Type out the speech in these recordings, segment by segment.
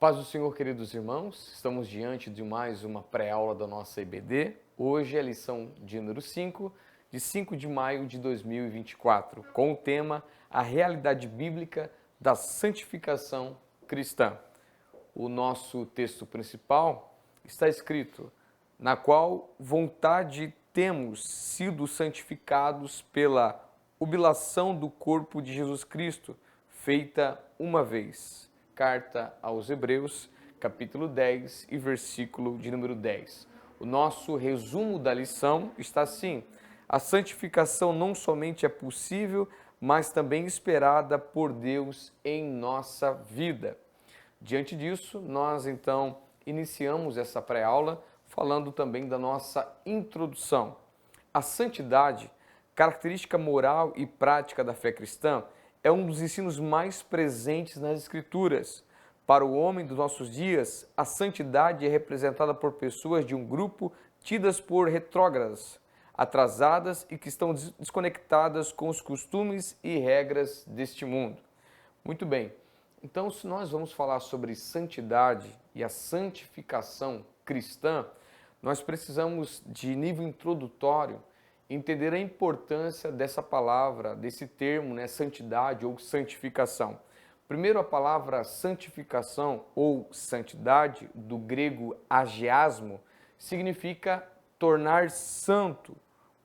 Paz do Senhor, queridos irmãos, estamos diante de mais uma pré-aula da nossa EBD. Hoje é a lição de número 5, de 5 de maio de 2024, com o tema A Realidade Bíblica da Santificação Cristã. O nosso texto principal está escrito: na qual vontade temos sido santificados pela oblação do corpo de Jesus Cristo, feita uma vez. Carta aos Hebreus, capítulo 10 e versículo de número 10. O nosso resumo da lição está assim: a santificação não somente é possível, mas também esperada por Deus em nossa vida. Diante disso, nós então iniciamos essa pré-aula falando também da nossa introdução. A santidade, característica moral e prática da fé cristã, é um dos ensinos mais presentes nas Escrituras. Para o homem dos nossos dias, a santidade é representada por pessoas de um grupo tidas por retrógradas, atrasadas e que estão desconectadas com os costumes e regras deste mundo. Muito bem, então se nós vamos falar sobre santidade e a santificação cristã, nós precisamos, de nível introdutório, entender a importância dessa palavra, desse termo, santidade ou santificação. Primeiro, a palavra santificação ou santidade, do grego agiasmo, significa tornar santo,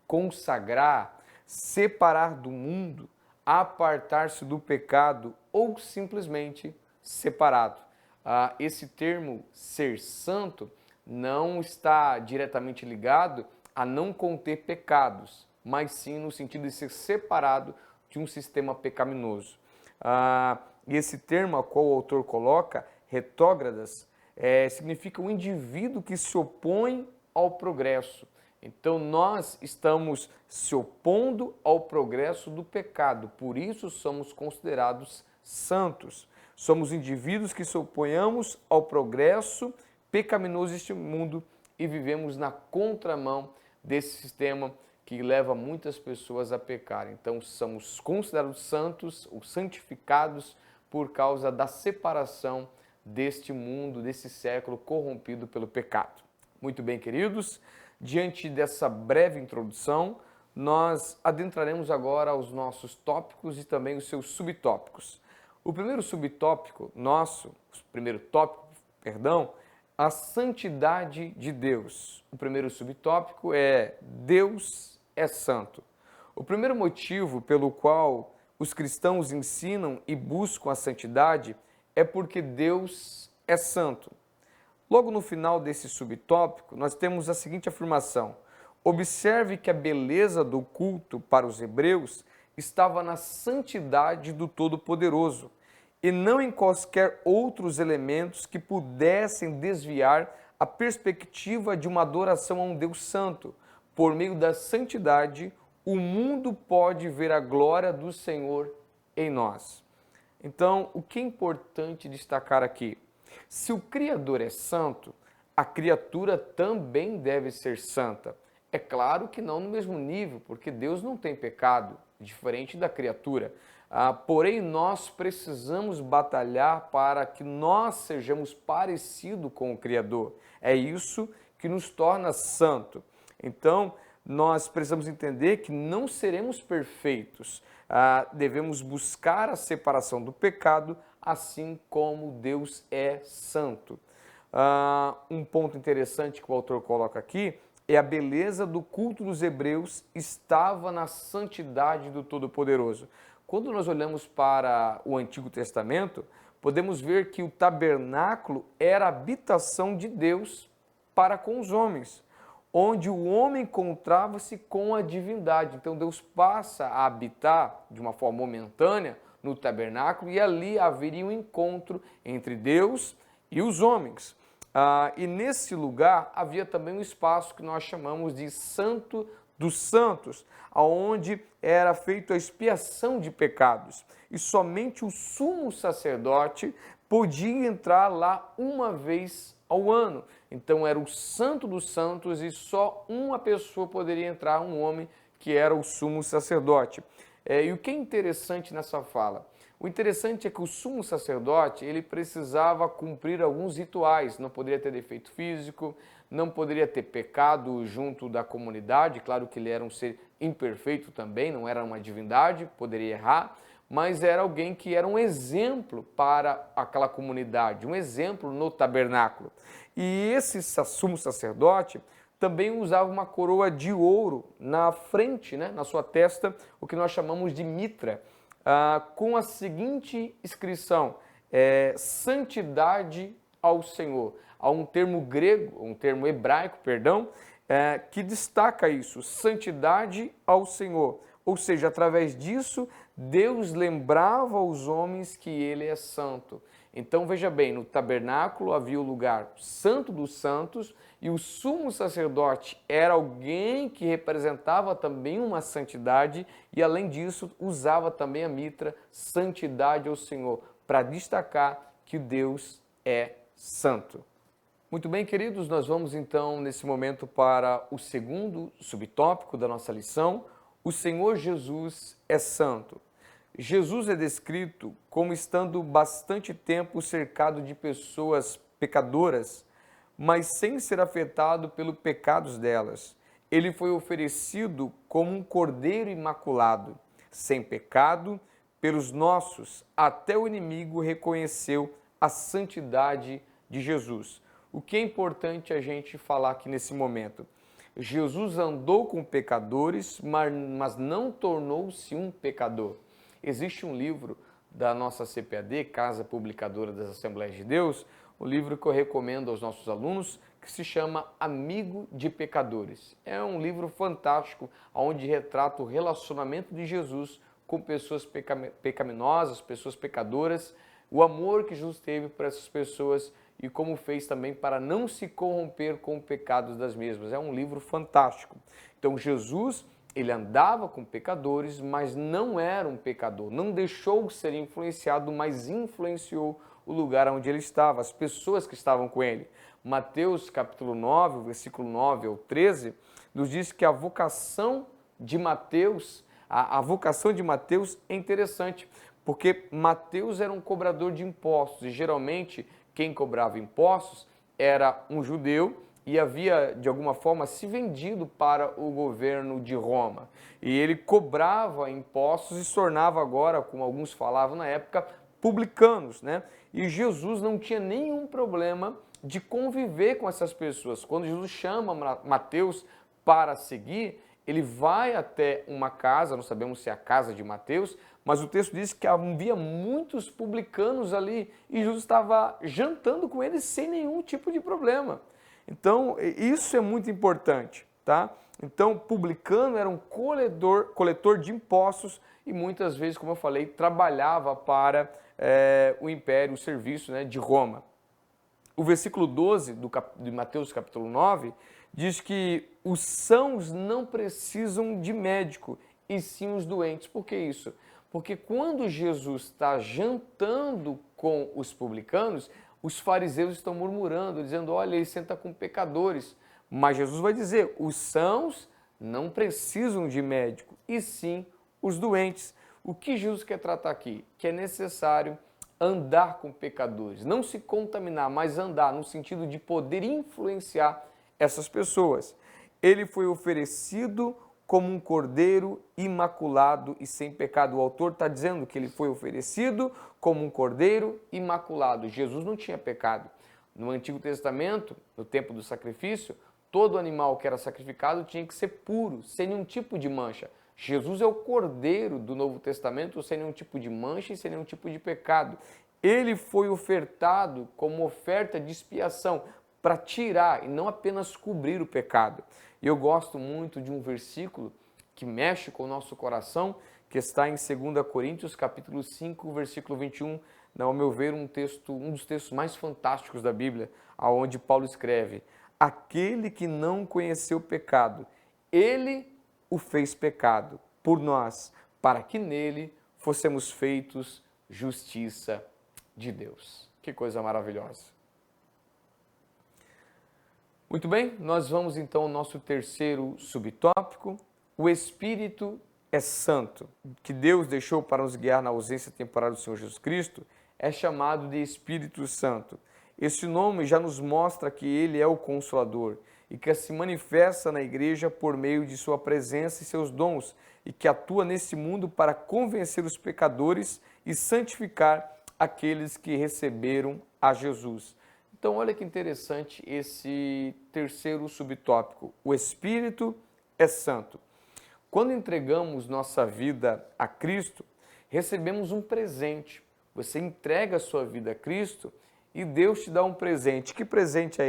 consagrar, separar do mundo, apartar-se do pecado ou simplesmente separado. Esse termo ser santo não está diretamente ligado a não conter pecados, mas sim no sentido de ser separado de um sistema pecaminoso. E esse termo a qual o autor coloca, retrógradas, significa um indivíduo que se opõe ao progresso. Então nós estamos se opondo ao progresso do pecado, por isso somos considerados santos. Somos indivíduos que se oponhamos ao progresso pecaminoso deste mundo e vivemos na contramão desse sistema que leva muitas pessoas a pecar. Então somos considerados santos ou santificados por causa da separação deste mundo, desse século corrompido pelo pecado. Muito bem, queridos, diante dessa breve introdução, nós adentraremos agora aos nossos tópicos e também os seus subtópicos. O primeiro subtópico nosso, a santidade de Deus. O primeiro subtópico é Deus é santo. O primeiro motivo pelo qual os cristãos ensinam e buscam a santidade é porque Deus é santo. Logo no final desse subtópico, nós temos a seguinte afirmação: observe que a beleza do culto para os hebreus estava na santidade do Todo-Poderoso, e não em quaisquer outros elementos que pudessem desviar a perspectiva de uma adoração a um Deus santo. Por meio da santidade, o mundo pode ver a glória do Senhor em nós. Então, o que é importante destacar aqui? Se o Criador é santo, a criatura também deve ser santa. É claro que não no mesmo nível, porque Deus não tem pecado, diferente da criatura. Porém, nós precisamos batalhar para que nós sejamos parecidos com o Criador. É isso que nos torna santo. Então, nós precisamos entender que não seremos perfeitos. Devemos buscar a separação do pecado, assim como Deus é santo. Um ponto interessante que o autor coloca aqui é a beleza do culto dos hebreus estava na santidade do Todo-Poderoso. Quando nós olhamos para o Antigo Testamento, podemos ver que o tabernáculo era a habitação de Deus para com os homens, onde o homem encontrava-se com a divindade. Então Deus passa a habitar de uma forma momentânea no tabernáculo e ali haveria um encontro entre Deus e os homens. E nesse lugar havia também um espaço que nós chamamos de Santo dos Santos, onde era feita a expiação de pecados. E somente o sumo sacerdote podia entrar lá uma vez ao ano. Então era o Santo dos Santos e só uma pessoa poderia entrar, um homem, que era o sumo sacerdote. E o que é interessante nessa fala? O interessante é que o sumo sacerdote, ele precisava cumprir alguns rituais, não poderia ter defeito físico, não poderia ter pecado junto da comunidade, claro que ele era um ser imperfeito também, não era uma divindade, poderia errar, mas era alguém que era um exemplo para aquela comunidade, um exemplo no tabernáculo. E esse sumo sacerdote também usava uma coroa de ouro na frente, né, na sua testa, o que nós chamamos de mitra, com a seguinte inscrição, santidade ao Senhor. Há um termo grego, um termo hebraico, perdão, que destaca isso, santidade ao Senhor. Ou seja, através disso, Deus lembrava aos homens que ele é santo. Então veja bem, no tabernáculo havia o lugar santo dos santos e o sumo sacerdote era alguém que representava também uma santidade e além disso usava também a mitra santidade ao Senhor para destacar que Deus é santo. Muito bem, queridos, nós vamos então nesse momento para o segundo subtópico da nossa lição. O Senhor Jesus é santo. Jesus é descrito como estando bastante tempo cercado de pessoas pecadoras, mas sem ser afetado pelos pecados delas. Ele foi oferecido como um cordeiro imaculado, sem pecado, pelos nossos. Até o inimigo reconheceu a santidade de Jesus. O que é importante a gente falar aqui nesse momento? Jesus andou com pecadores, mas não tornou-se um pecador. Existe um livro da nossa CPAD, Casa Publicadora das Assembleias de Deus, um livro que eu recomendo aos nossos alunos, que se chama Amigo de Pecadores. É um livro fantástico, onde retrata o relacionamento de Jesus com pessoas pecaminosas, pessoas pecadoras, o amor que Jesus teve para essas pessoas e como fez também para não se corromper com pecados das mesmas. É um livro fantástico. Então Jesus, ele andava com pecadores, mas não era um pecador. Não deixou de ser influenciado, mas influenciou o lugar onde ele estava, as pessoas que estavam com ele. Mateus capítulo 9, versículo 9 ao 13, nos diz que a vocação de Mateus, a vocação de Mateus é interessante, porque Mateus era um cobrador de impostos e geralmente quem cobrava impostos era um judeu e havia, de alguma forma, se vendido para o governo de Roma. E ele cobrava impostos e se tornava agora, como alguns falavam na época, publicanos, né? E Jesus não tinha nenhum problema de conviver com essas pessoas. Quando Jesus chama Mateus para seguir, ele vai até uma casa, não sabemos se é a casa de Mateus, mas o texto diz que havia muitos publicanos ali e Jesus estava jantando com eles sem nenhum tipo de problema. Então, isso é muito importante, tá? Então, publicano era um coletor de impostos e muitas vezes, como eu falei, trabalhava para o império, o serviço, né, de Roma. O versículo 12 de Mateus capítulo 9 diz que os sãos não precisam de médico, e sim os doentes. Por que isso? Porque quando Jesus está jantando com os publicanos, os fariseus estão murmurando, dizendo, olha, ele senta com pecadores. Mas Jesus vai dizer, os sãos não precisam de médico, e sim os doentes. O que Jesus quer tratar aqui? Que é necessário andar com pecadores, não se contaminar, mas andar no sentido de poder influenciar essas pessoas. Ele foi oferecido como um cordeiro imaculado e sem pecado. O autor está dizendo que ele foi oferecido como um cordeiro imaculado. Jesus não tinha pecado. No Antigo Testamento, no tempo do sacrifício, todo animal que era sacrificado tinha que ser puro, sem nenhum tipo de mancha. Jesus é o cordeiro do Novo Testamento, sem nenhum tipo de mancha e sem nenhum tipo de pecado. Ele foi ofertado como oferta de expiação para tirar e não apenas cobrir o pecado. E eu gosto muito de um versículo que mexe com o nosso coração, que está em 2 Coríntios, capítulo 5, versículo 21, ao meu ver, um dos textos mais fantásticos da Bíblia, aonde Paulo escreve, aquele que não conheceu pecado, ele o fez pecado por nós, para que nele fossemos feitos justiça de Deus. Que coisa maravilhosa. Muito bem, nós vamos então ao nosso terceiro subtópico, o Espírito é santo, que Deus deixou para nos guiar na ausência temporária do Senhor Jesus Cristo, é chamado de Espírito Santo. Este nome já nos mostra que ele é o Consolador e que se manifesta na igreja por meio de sua presença e seus dons e que atua nesse mundo para convencer os pecadores e santificar aqueles que receberam a Jesus. Então, olha que interessante esse terceiro subtópico. O Espírito é santo. Quando entregamos nossa vida a Cristo, recebemos um presente. Você entrega a sua vida a Cristo e Deus te dá um presente. Que presente é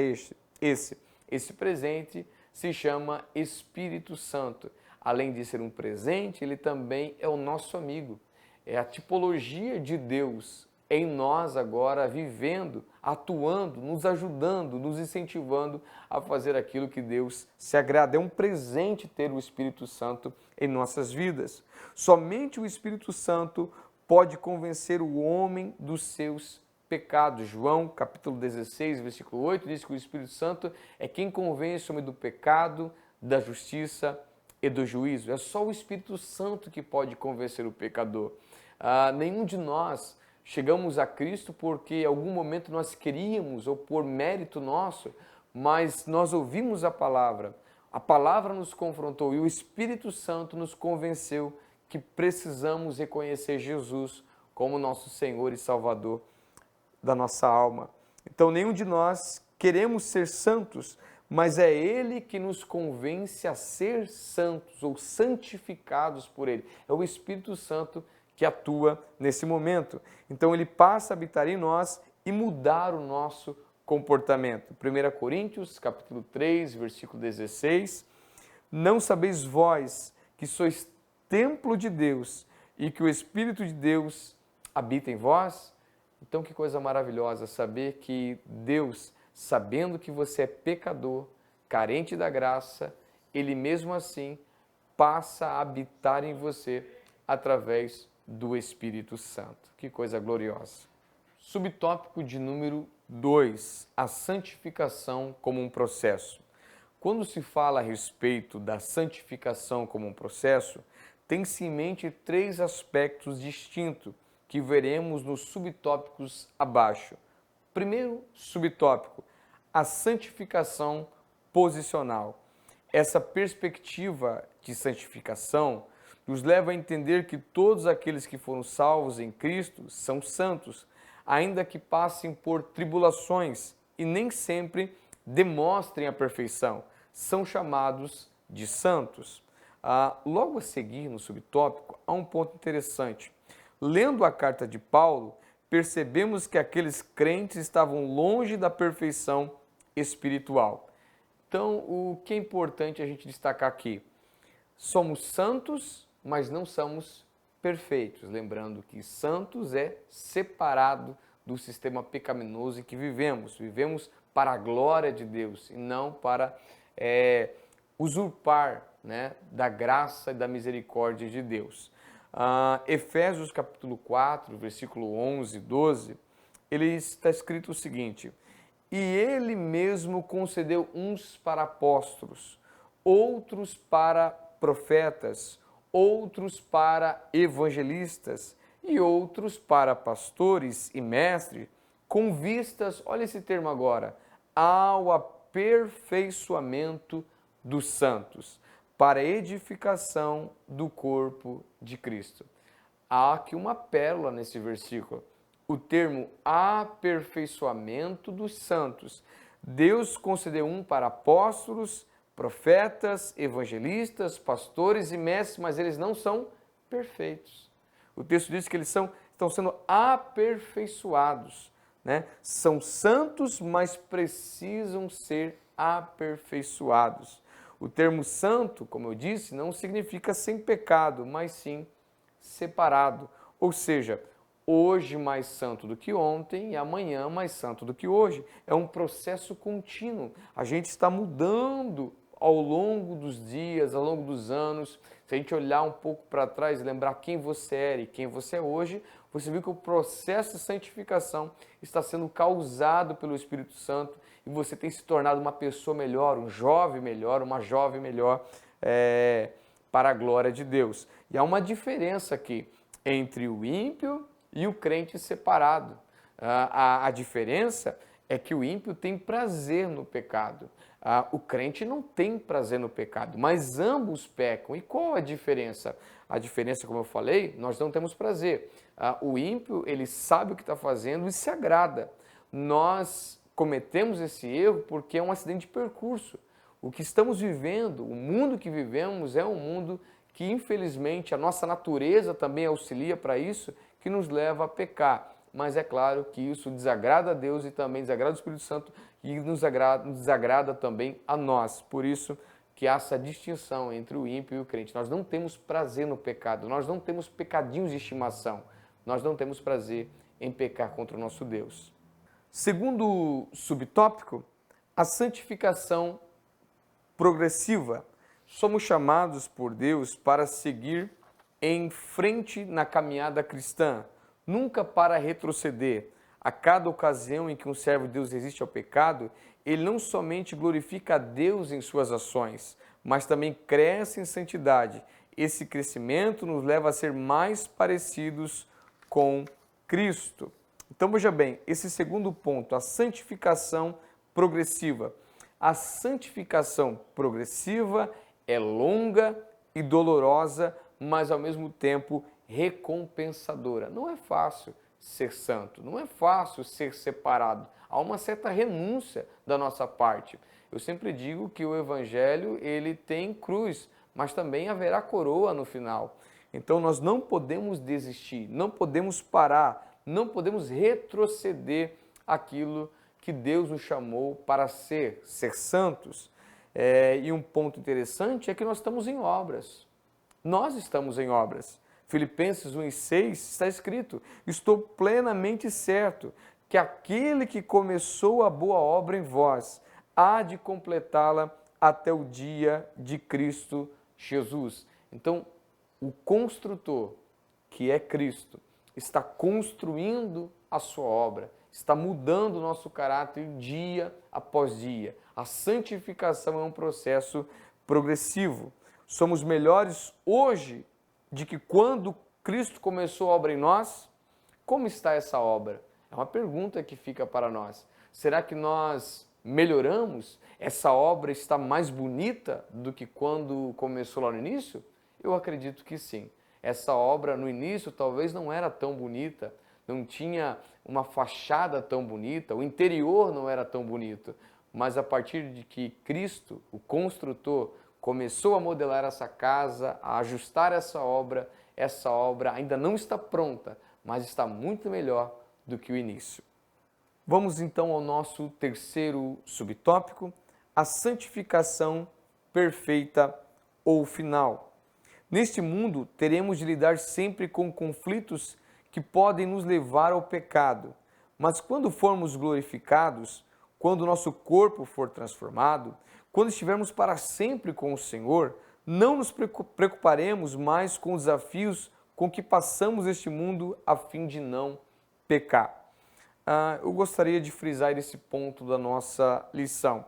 esse? Esse presente se chama Espírito Santo. Além de ser um presente, ele também é o nosso amigo. É a tipologia de Deus em nós agora, vivendo, atuando, nos ajudando, nos incentivando a fazer aquilo que Deus se agrada. É um presente ter o Espírito Santo em nossas vidas. Somente o Espírito Santo pode convencer o homem dos seus pecados. João, capítulo 16, versículo 8, diz que o Espírito Santo é quem convence o homem do pecado, da justiça e do juízo. É só o Espírito Santo que pode convencer o pecador. Nenhum de nós chegamos a Cristo porque em algum momento nós queríamos ou por mérito nosso, mas nós ouvimos a palavra nos confrontou e o Espírito Santo nos convenceu que precisamos reconhecer Jesus como nosso Senhor e Salvador da nossa alma. Então, nenhum de nós queremos ser santos, mas é Ele que nos convence a ser santos ou santificados por Ele. É o Espírito Santo que atua nesse momento. Então, Ele passa a habitar em nós e mudar o nosso comportamento. 1 Coríntios, capítulo 3, versículo 16. Não sabeis vós que sois templo de Deus e que o Espírito de Deus habita em vós? Então, que coisa maravilhosa saber que Deus, sabendo que você é pecador, carente da graça, Ele mesmo assim passa a habitar em você através do Espírito Santo. Que coisa gloriosa. Subtópico de número 2, a santificação como um processo. Quando se fala a respeito da santificação como um processo, tem-se em mente 3 aspectos distintos que veremos nos subtópicos abaixo. Primeiro subtópico, a santificação posicional. Essa perspectiva de santificação nos leva a entender que todos aqueles que foram salvos em Cristo são santos, ainda que passem por tribulações e nem sempre demonstrem a perfeição, são chamados de santos. Logo a seguir, no subtópico, há um ponto interessante. Lendo a carta de Paulo, percebemos que aqueles crentes estavam longe da perfeição espiritual. Então, o que é importante a gente destacar aqui? Somos santos, mas não somos perfeitos. Lembrando que santos é separado do sistema pecaminoso em que vivemos. Vivemos para a glória de Deus e não para usurpar, né, da graça e da misericórdia de Deus. Efésios capítulo 4, versículo 11 e 12, ele está escrito o seguinte: e ele mesmo concedeu uns para apóstolos, outros para profetas, outros para evangelistas e outros para pastores e mestres, com vistas, olha esse termo agora, ao aperfeiçoamento dos santos, para a edificação do corpo de Cristo. Há aqui uma pérola nesse versículo, o termo aperfeiçoamento dos santos. Deus concedeu um para apóstolos, profetas, evangelistas, pastores e mestres, mas eles não são perfeitos. O texto diz que eles estão sendo aperfeiçoados, né? São santos, mas precisam ser aperfeiçoados. O termo santo, como eu disse, não significa sem pecado, mas sim separado. Ou seja, hoje mais santo do que ontem e amanhã mais santo do que hoje. É um processo contínuo. A gente está mudando ao longo dos dias, ao longo dos anos. Se a gente olhar um pouco para trás e lembrar quem você era e quem você é hoje, você viu que o processo de santificação está sendo causado pelo Espírito Santo e você tem se tornado uma pessoa melhor, um jovem melhor, uma jovem melhor para a glória de Deus. E há uma diferença aqui entre o ímpio e o crente separado. A diferença é que o ímpio tem prazer no pecado. O crente não tem prazer no pecado, mas ambos pecam. E qual a diferença? A diferença, como eu falei, nós não temos prazer. O ímpio, ele sabe o que está fazendo e se agrada. Nós cometemos esse erro porque é um acidente de percurso. O que estamos vivendo, o mundo que vivemos é um mundo que, infelizmente, a nossa natureza também auxilia para isso, que nos leva a pecar. Mas é claro que isso desagrada a Deus e também desagrada o Espírito Santo e nos desagrada também a nós. Por isso que há essa distinção entre o ímpio e o crente. Nós não temos prazer no pecado, nós não temos pecadinhos de estimação, nós não temos prazer em pecar contra o nosso Deus. Segundo subtópico, a santificação progressiva. Somos chamados por Deus para seguir em frente na caminhada cristã, nunca para retroceder. A cada ocasião em que um servo de Deus resiste ao pecado, ele não somente glorifica a Deus em suas ações, mas também cresce em santidade. Esse crescimento nos leva a ser mais parecidos com Cristo. Então, veja bem, esse segundo ponto, a santificação progressiva. A santificação progressiva é longa e dolorosa, mas ao mesmo tempo recompensadora. Não é fácil ser santo, não é fácil ser separado. Há uma certa renúncia da nossa parte. Eu sempre digo que o evangelho, ele tem cruz, mas também haverá coroa no final. Então nós não podemos desistir, não podemos parar, não podemos retroceder aquilo que Deus nos chamou para ser santos. E um ponto interessante é que nós estamos em obras. Nós estamos em obras. Filipenses 1,6 está escrito: estou plenamente certo que aquele que começou a boa obra em vós há de completá-la até o dia de Cristo Jesus. Então, o construtor, que é Cristo, está construindo a sua obra, está mudando o nosso caráter dia após dia. A santificação é um processo progressivo. Somos melhores hoje de que quando Cristo começou a obra em nós? Como está essa obra? É uma pergunta que fica para nós. Será que nós melhoramos? Essa obra está mais bonita do que quando começou lá no início? Eu acredito que sim. Essa obra no início talvez não era tão bonita, não tinha uma fachada tão bonita, o interior não era tão bonito, mas a partir de que Cristo, o construtor, começou a modelar essa casa, a ajustar essa obra ainda não está pronta, mas está muito melhor do que o início. Vamos então ao nosso terceiro subtópico, a santificação perfeita ou final. Neste mundo, teremos de lidar sempre com conflitos que podem nos levar ao pecado, mas quando formos glorificados, quando o nosso corpo for transformado, quando estivermos para sempre com o Senhor, não nos preocuparemos mais com os desafios com que passamos este mundo a fim de não pecar. Eu gostaria de frisar esse ponto da nossa lição.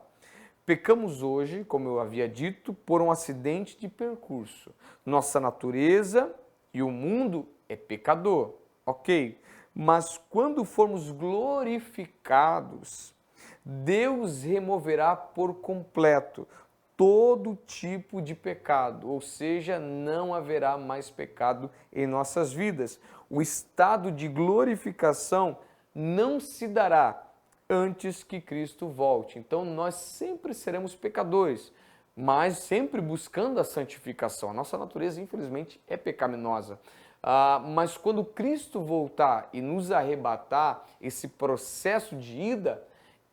Pecamos hoje, como eu havia dito, por um acidente de percurso. Nossa natureza e o mundo é pecador, ok? Mas quando formos glorificados, Deus removerá por completo todo tipo de pecado, ou seja, não haverá mais pecado em nossas vidas. O estado de glorificação não se dará antes que Cristo volte. Então nós sempre seremos pecadores, mas sempre buscando a santificação. A nossa natureza, infelizmente, é pecaminosa. Mas quando Cristo voltar e nos arrebatar, esse processo de ida,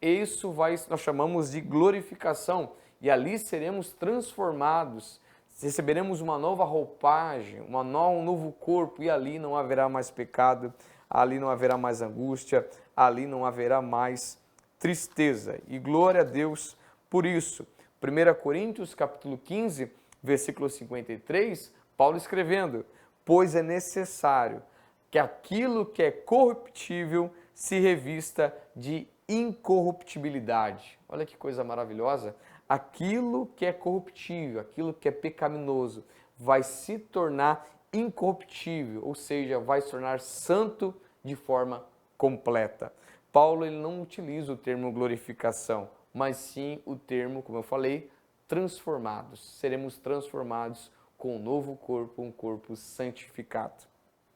isso nós chamamos de glorificação, e ali seremos transformados, receberemos uma nova roupagem, um novo corpo, e ali não haverá mais pecado, ali não haverá mais angústia, ali não haverá mais tristeza. E glória a Deus por isso. 1 Coríntios capítulo 15, versículo 53, Paulo escrevendo: pois é necessário que aquilo que é corruptível se revista de incorruptibilidade. Olha que coisa maravilhosa. Aquilo que é corruptível, aquilo que é pecaminoso, vai se tornar incorruptível, ou seja, vai se tornar santo de forma completa. Paulo ele não utiliza o termo glorificação, mas sim o termo, como eu falei, transformados. Seremos transformados com um novo corpo, um corpo santificado.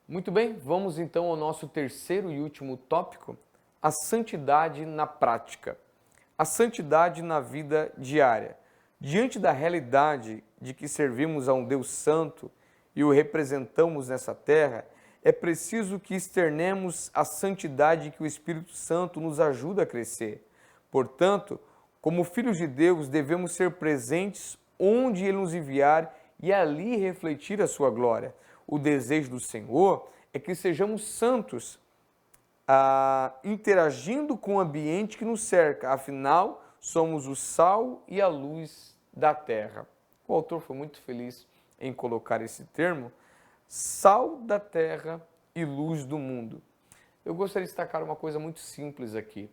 Muito bem, vamos então ao nosso terceiro e último tópico, a santidade na prática. A santidade na vida diária. Diante da realidade de que servimos a um Deus santo e o representamos nessa terra, é preciso que externemos a santidade que o Espírito Santo nos ajuda a crescer. Portanto, como filhos de Deus, devemos ser presentes onde Ele nos enviar e ali refletir a sua glória. O desejo do Senhor é que sejamos santos, interagindo com o ambiente que nos cerca. Afinal, somos o sal e a luz da terra. O autor foi muito feliz em colocar esse termo, sal da terra e luz do mundo. Eu gostaria de destacar uma coisa muito simples aqui.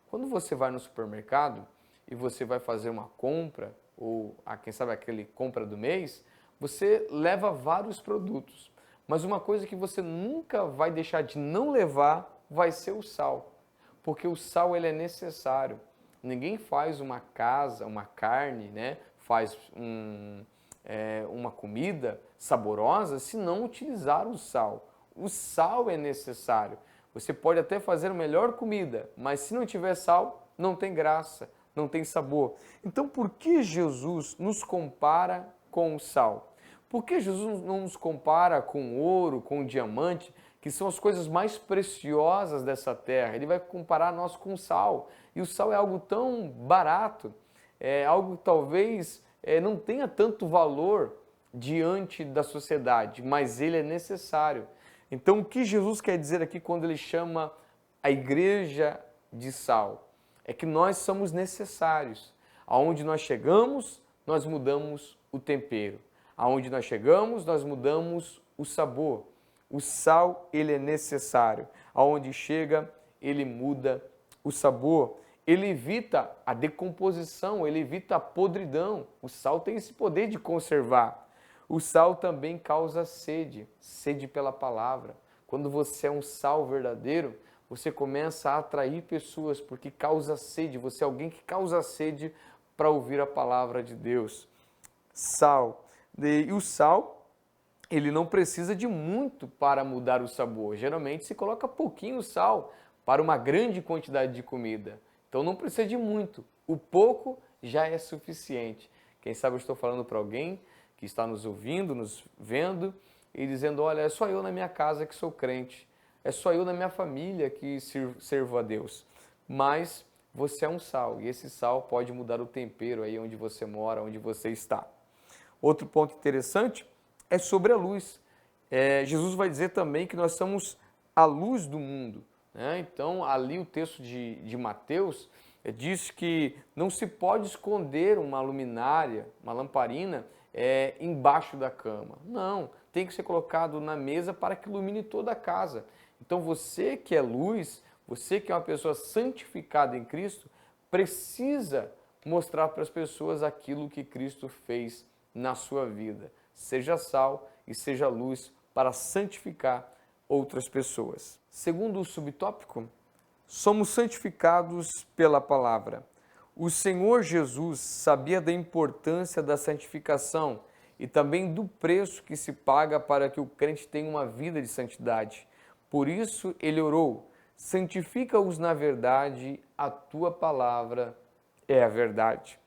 Quando você vai no supermercado e você vai fazer uma compra, ou quem sabe aquele compra do mês, você leva vários produtos. Mas uma coisa que você nunca vai deixar de não levar vai ser o sal. Porque o sal ele é necessário. Ninguém faz uma casa, uma carne, né? Faz uma comida saborosa se não utilizar o sal. O sal é necessário. Você pode até fazer a melhor comida, mas se não tiver sal, não tem graça, não tem sabor. Então, por que Jesus nos compara com o sal? Por que Jesus não nos compara com ouro, com diamante, que são as coisas mais preciosas dessa terra? Ele vai comparar nós com sal. E o sal é algo tão barato, é algo que talvez não tenha tanto valor diante da sociedade, mas ele é necessário. Então, o que Jesus quer dizer aqui quando ele chama a igreja de sal? É que nós somos necessários. Aonde nós chegamos, nós mudamos o tempero. Aonde nós chegamos, nós mudamos o sabor. O sal, ele é necessário. Aonde chega, ele muda o sabor. Ele evita a decomposição, ele evita a podridão. O sal tem esse poder de conservar. O sal também causa sede, sede pela palavra. Quando você é um sal verdadeiro, você começa a atrair pessoas porque causa sede. Você é alguém que causa sede para ouvir a palavra de Deus. Sal. E o sal, ele não precisa de muito para mudar o sabor. Geralmente se coloca pouquinho sal para uma grande quantidade de comida. Então não precisa de muito. O pouco já é suficiente. Quem sabe eu estou falando para alguém que está nos ouvindo, nos vendo e dizendo, olha, é só eu na minha casa que sou crente. É só eu na minha família que servo a Deus. Mas você é um sal e esse sal pode mudar o tempero aí onde você mora, onde você está. Outro ponto interessante é sobre a luz. Jesus vai dizer também que nós somos a luz do mundo. Né? Então, ali o texto de Mateus diz que não se pode esconder uma luminária, uma lamparina, embaixo da cama. Não, tem que ser colocado na mesa para que ilumine toda a casa. Então, você que é luz, você que é uma pessoa santificada em Cristo, precisa mostrar para as pessoas aquilo que Cristo fez na sua vida. Seja sal e seja luz para santificar outras pessoas. Segundo o subtópico, somos santificados pela palavra. O Senhor Jesus sabia da importância da santificação e também do preço que se paga para que o crente tenha uma vida de santidade. Por isso ele orou, santifica-os na verdade, a tua palavra é a verdade.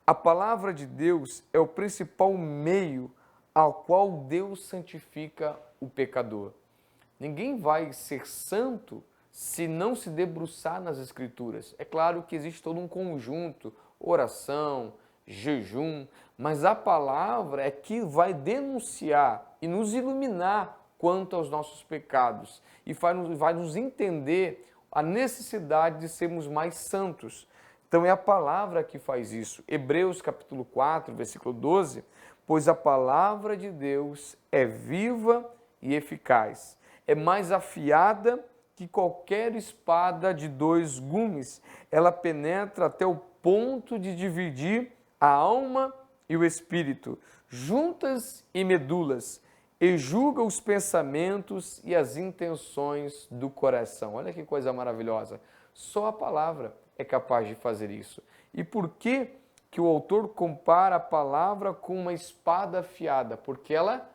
A palavra de Deus é o principal meio ao qual Deus santifica o pecador. Ninguém vai ser santo se não se debruçar nas Escrituras. É claro que existe todo um conjunto, oração, jejum, mas a palavra é que vai denunciar e nos iluminar quanto aos nossos pecados e vai nos entender a necessidade de sermos mais santos. Então é a palavra que faz isso. Hebreus capítulo 4, versículo 12, pois a palavra de Deus é viva e eficaz, é mais afiada que qualquer espada de 2 gumes, ela penetra até o ponto de dividir a alma e o espírito, juntas e medulas, e julga os pensamentos e as intenções do coração. Olha que coisa maravilhosa. Só a palavra é capaz de fazer isso. E por que o autor compara a palavra com uma espada afiada? Porque ela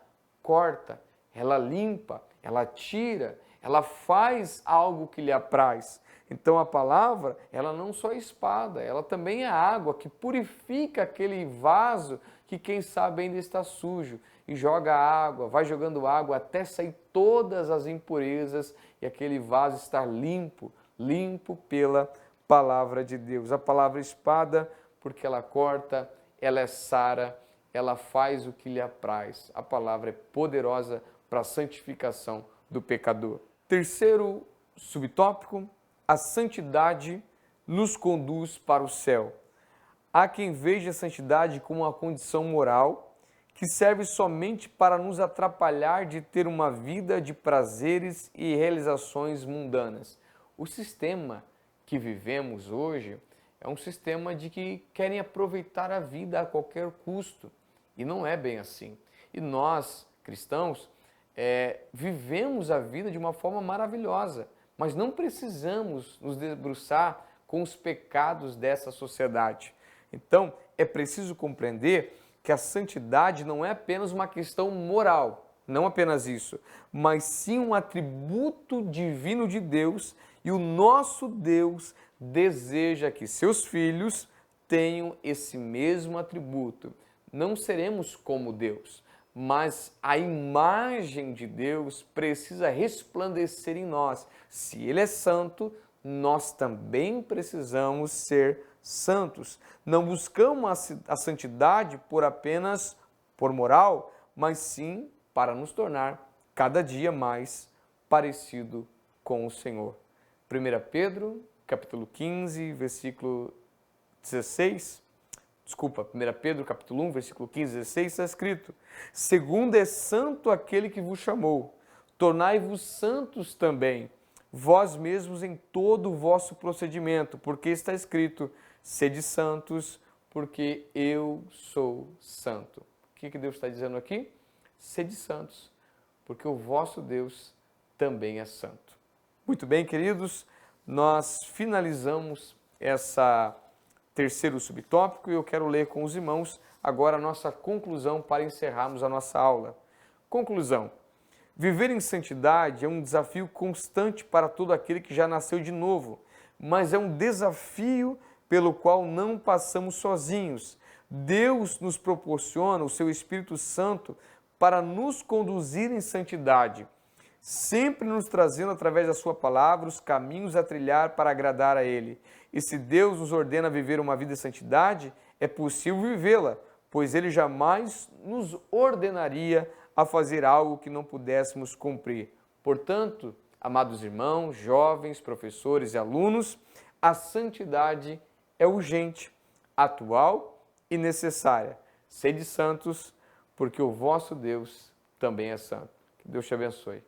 corta, ela limpa, ela tira, ela faz algo que lhe apraz. Então a palavra, ela não só é espada, ela também é água que purifica aquele vaso que quem sabe ainda está sujo e joga água, vai jogando água até sair todas as impurezas e aquele vaso estar limpo, limpo pela palavra de Deus. A palavra espada, porque ela corta, ela é sara, ela faz o que lhe apraz. A palavra é poderosa para a santificação do pecador. Terceiro subtópico, a santidade nos conduz para o céu. Há quem veja a santidade como uma condição moral que serve somente para nos atrapalhar de ter uma vida de prazeres e realizações mundanas. O sistema que vivemos hoje é um sistema de que querem aproveitar a vida a qualquer custo. E não é bem assim. E nós, cristãos, vivemos a vida de uma forma maravilhosa, mas não precisamos nos debruçar com os pecados dessa sociedade. Então, é preciso compreender que a santidade não é apenas uma questão moral, não apenas isso, mas sim um atributo divino de Deus, e o nosso Deus deseja que seus filhos tenham esse mesmo atributo. Não seremos como Deus, mas a imagem de Deus precisa resplandecer em nós. Se Ele é santo, nós também precisamos ser santos. Não buscamos a santidade por moral, mas sim para nos tornar cada dia mais parecido com o Senhor. 1 Pedro, capítulo 15, versículo 16. Desculpa, 1 Pedro, capítulo 1, versículo 15, 16, está escrito: segundo é santo aquele que vos chamou, tornai-vos santos também, vós mesmos em todo o vosso procedimento, porque está escrito: sede santos, porque eu sou santo. O que Deus está dizendo aqui? Sede santos, porque o vosso Deus também é santo. Muito bem, queridos, nós finalizamos essa terceiro subtópico e eu quero ler com os irmãos agora a nossa conclusão para encerrarmos a nossa aula. Conclusão: viver em santidade é um desafio constante para todo aquele que já nasceu de novo, mas é um desafio pelo qual não passamos sozinhos. Deus nos proporciona o seu Espírito Santo para nos conduzir em santidade, sempre nos trazendo através da sua palavra os caminhos a trilhar para agradar a Ele. E se Deus nos ordena viver uma vida de santidade, é possível vivê-la, pois Ele jamais nos ordenaria a fazer algo que não pudéssemos cumprir. Portanto, amados irmãos, jovens, professores e alunos, a santidade é urgente, atual e necessária. Sede santos, porque o vosso Deus também é santo. Que Deus te abençoe.